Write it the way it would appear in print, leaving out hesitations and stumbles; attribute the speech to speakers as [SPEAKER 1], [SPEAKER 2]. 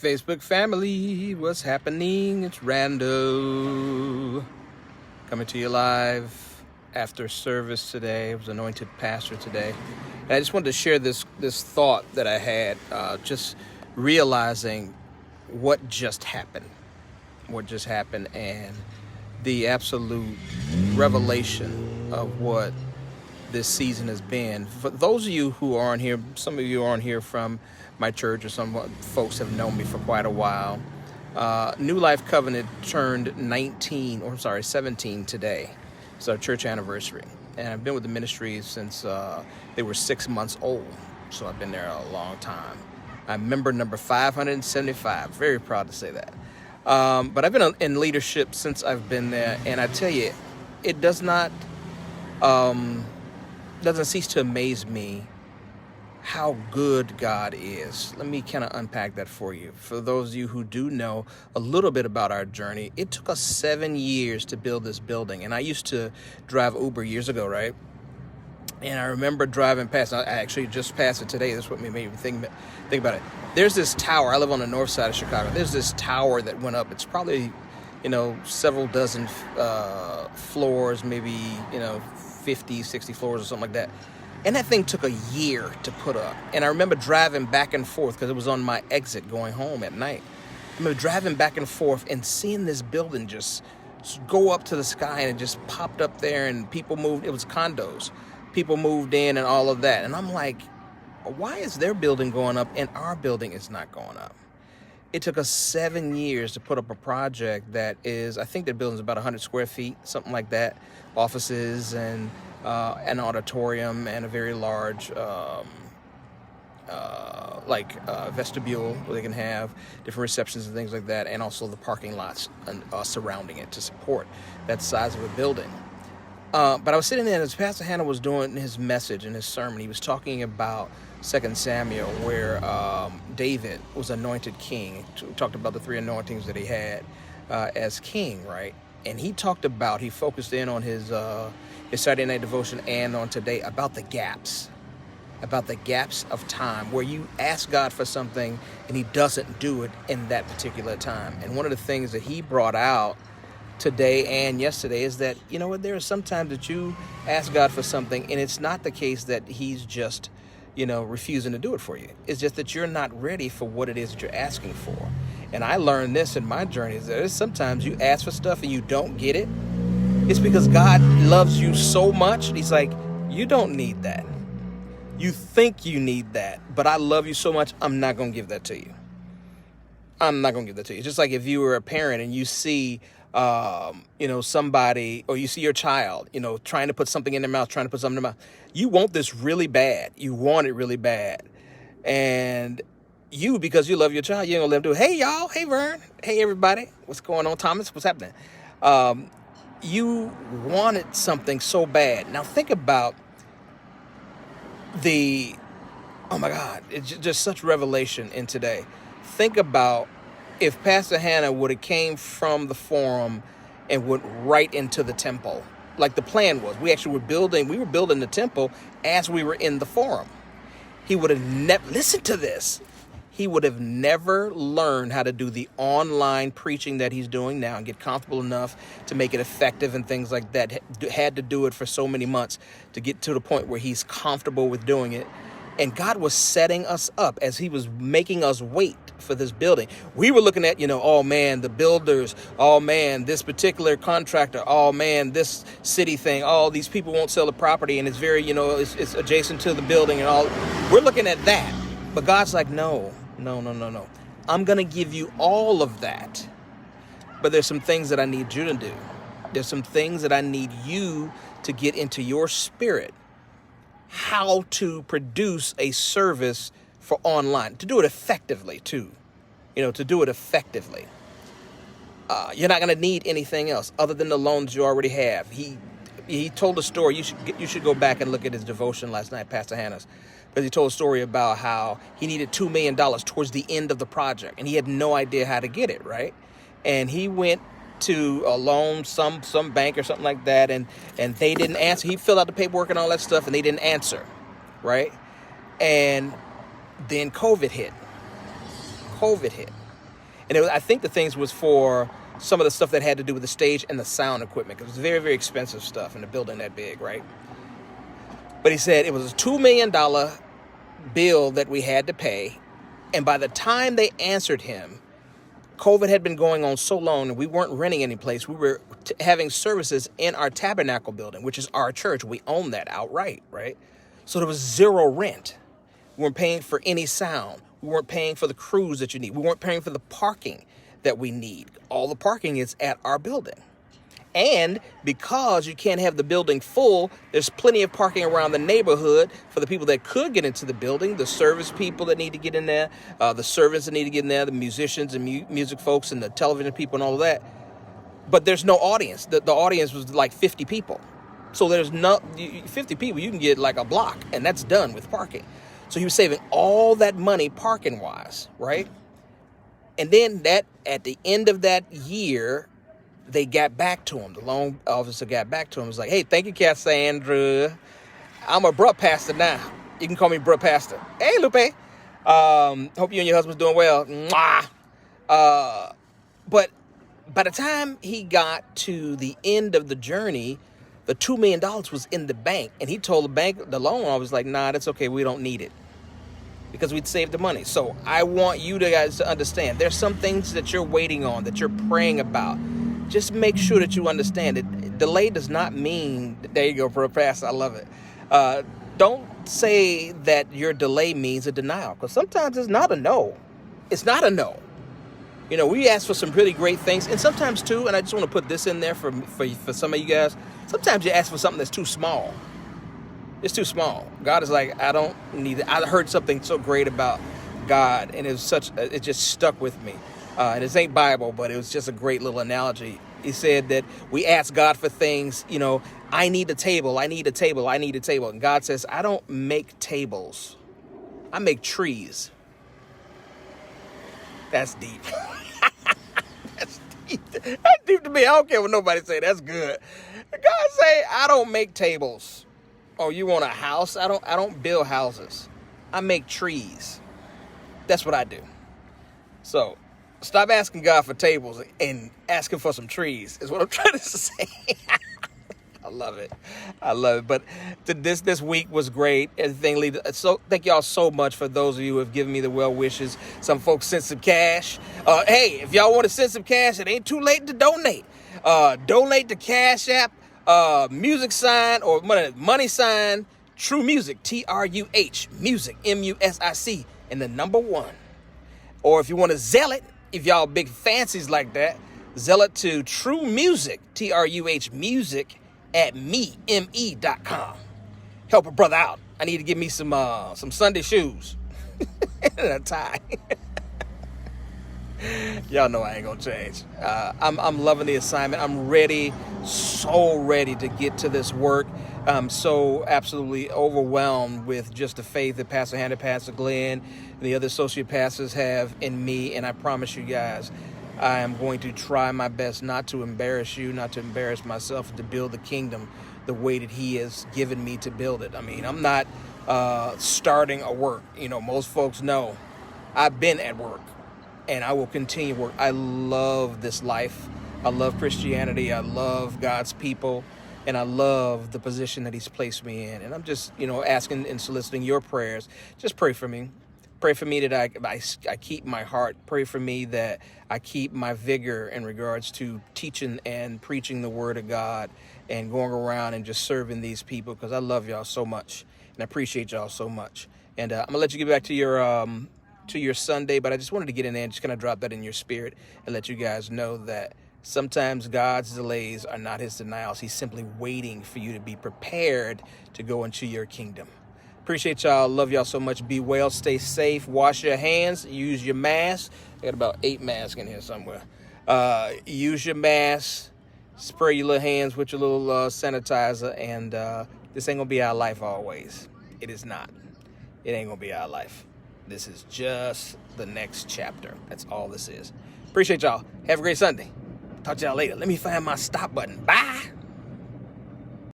[SPEAKER 1] Facebook family, what's happening? It's Rando coming to you live after service today. I was anointed pastor today. And I just wanted to share this thought that I had, just realizing what just happened. And the absolute revelation of what this season has been. For those of you who aren't here, some of you aren't here from my church, or some folks have known me for quite a while. New Life Covenant turned 17 today. It's our church anniversary. And I've been with the ministry since they were 6 months old. So I've been there a long time. I'm member number 575. Very proud to say that. But I've been in leadership since I've been there. And I tell you, it doesn't cease to amaze me how good God is. Let me kind of unpack that for you. For those of you who do know a little bit about our journey, it took us 7 years to build this building. And I used to drive Uber years ago, right? And I remember driving past, I actually just passed it today. That's what made me think about it. There's this tower. I live on the north side of Chicago. There's this tower that went up. It's probably, several dozen floors, maybe, 50, 60 floors or something like that. And that thing took a year to put up. And I remember driving back and forth because it was on my exit going home at night. I remember driving back and forth and seeing this building just go up to the sky, and it just popped up there, and people moved. It was condos. People moved in and all of that. And I'm like, why is their building going up and our building is not going up? It took us 7 years to put up a project that is, I think the building's about 100 square feet, something like that. Offices and an auditorium and a very large vestibule where they can have different receptions and things like that, and also the parking lots surrounding it to support that size of a building. But I was sitting there, and as Pastor Hannah was doing his message and his sermon, he was talking about 2 Samuel, where David was anointed king. He talked about the 3 anointings that he had as king, right? And he focused in on his Saturday night devotion and on today about the gaps of time where you ask God for something and he doesn't do it in that particular time. And one of the things that he brought out today and yesterday is that, there are some times that you ask God for something and it's not the case that he's just, refusing to do it for you. It's just that you're not ready for what it is that you're asking for. And I learned this in my journey, is that sometimes you ask for stuff and you don't get it. It's because God loves you so much. He's like, you don't need that. You think you need that, but I love you so much, I'm not going to give that to you. It's just like if you were a parent and you see, somebody, or you see your child, trying to put something in their mouth, You want this really bad. You want it really bad. And you, because you love your child, you ain't gonna let them do it. Hey, y'all. Hey, Vern. Hey, everybody. What's going on? Thomas, what's happening? You wanted something so bad. Now think about oh my God, it's just such revelation in today. Think about if Pastor Hannah would have came from the forum and went right into the temple, like the plan was. We were building the temple as we were in the forum. He would have never, listen to this. He would have never learned how to do the online preaching that he's doing now and get comfortable enough to make it effective and things like that. Had to do it for so many months to get to the point where he's comfortable with doing it. And God was setting us up as he was making us wait for this building. We were looking at, oh man, the builders, oh man, this particular contractor, oh man, this city thing, all these people won't sell the property and it's very, it's adjacent to the building and all. We're looking at that. But God's like, no. I'm going to give you all of that. But there's some things that I need you to do. There's some things that I need you to get into your spirit. How to produce a service for online, to do it effectively too, You're not going to need anything else other than the loans you already have. He told a story. You should go back and look at his devotion last night, Pastor Hannah's, because he told a story about how he needed $2 million towards the end of the project, and he had no idea how to get it, right? And he went to a loan, some bank or something like that, and they didn't answer. He filled out the paperwork and all that stuff, and they didn't answer, right? And then COVID hit. And I think the things was for some of the stuff that had to do with the stage and the sound equipment, because it was very, very expensive stuff in a building that big, right? But he said it was a $2 million bill that we had to pay. And by the time they answered him, COVID had been going on so long and we weren't renting any place. We were having services in our tabernacle building, which is our church. We own that outright, right? So there was zero rent. We weren't paying for any sound. We weren't paying for the crews that you need. We weren't paying for the parking that we need. All the parking is at our building. And because you can't have the building full, there's plenty of parking around the neighborhood for the people that could get into the building, the service people that need to get in there, the servants that need to get in there, the musicians and music folks and the television people and all of that. But there's no audience. The audience was like 50 people. So there's 50 people, you can get like a block, and that's done with parking. So he was saving all that money parking-wise, right? And then at the end of that year, they got back to him. The loan officer got back to him. Was like, hey, thank you, Cassandra. I'm a bruh pastor now. You can call me bruh pastor. Hey, Lupe. Hope you and your husband's doing well. Mwah. But by the time he got to the end of the journey, the $2 million was in the bank. And he told the loan officer, like, nah, that's okay. We don't need it, because we'd saved the money. So I want you guys to understand, there's some things that you're waiting on, that you're praying about. Just make sure that you understand it. Delay does not mean, there you go, bro, pastor, I love it. Don't say that your delay means a denial, because sometimes it's not a no. It's not a no. You know, we ask for some really great things, and sometimes too, and I just want to put this in there for some of you guys, sometimes you ask for something that's too small. It's too small. God is like, I don't need it. I heard something so great about God, and it just stuck with me. And it ain't Bible, but it was just a great little analogy. He said that we ask God for things, you know, I need a table, I need a table, I need a table. And God says, I don't make tables. I make trees. That's deep. That's deep. That's deep to me. I don't care what nobody say. That's good. God say, I don't make tables. Oh, you want a house? I don't build houses. I make trees. That's what I do. So stop asking God for tables and ask him for some trees is what I'm trying to say. I love it. But this week was great. Everything. So thank y'all so much for those of you who have given me the well wishes. Some folks sent some cash. Hey, if y'all want to send some cash, it ain't too late to donate. Donate to Cash App, music sign, or money sign, True Music, TRUH, music, MUSIC, and the number 1. Or if you want to Zelle it, if y'all big fancies like that, Zelle it to True Music, TRUH, music, at me.com. Help a brother out. I need to get me some Sunday shoes and a tie. Y'all know I ain't gonna change. I'm loving the assignment. I'm ready, so ready to get to this work. I'm so absolutely overwhelmed with just the faith that Pastor Hannah, Pastor Glenn, and the other associate pastors have in me. And I promise you guys, I am going to try my best not to embarrass you, not to embarrass myself, to build the kingdom the way that he has given me to build it. I mean, I'm not starting a work. You know, most folks know I've been at work, and I will continue work. I love this life. I love Christianity. I love God's people, and I love the position that he's placed me in. And I'm just, asking and soliciting your prayers. Just pray for me. Pray for me that I keep my heart. Pray for me that I keep my vigor in regards to teaching and preaching the word of God and going around and just serving these people, because I love y'all so much and I appreciate y'all so much. And I'm gonna let you get back to your Sunday, but I just wanted to get in there and just kind of drop that in your spirit and let you guys know that sometimes God's delays are not his denials. He's simply waiting for you to be prepared to go into your kingdom. Appreciate y'all. Love y'all so much. Be well. Stay safe. Wash your hands. Use your mask. I got about 8 masks in here somewhere. Use your mask. Spray your little hands with your little sanitizer. And this ain't going to be our life always. It is not. It ain't going to be our life. This is just the next chapter. That's all this is. Appreciate y'all. Have a great Sunday. Talk to y'all later. Let me find my stop button. Bye.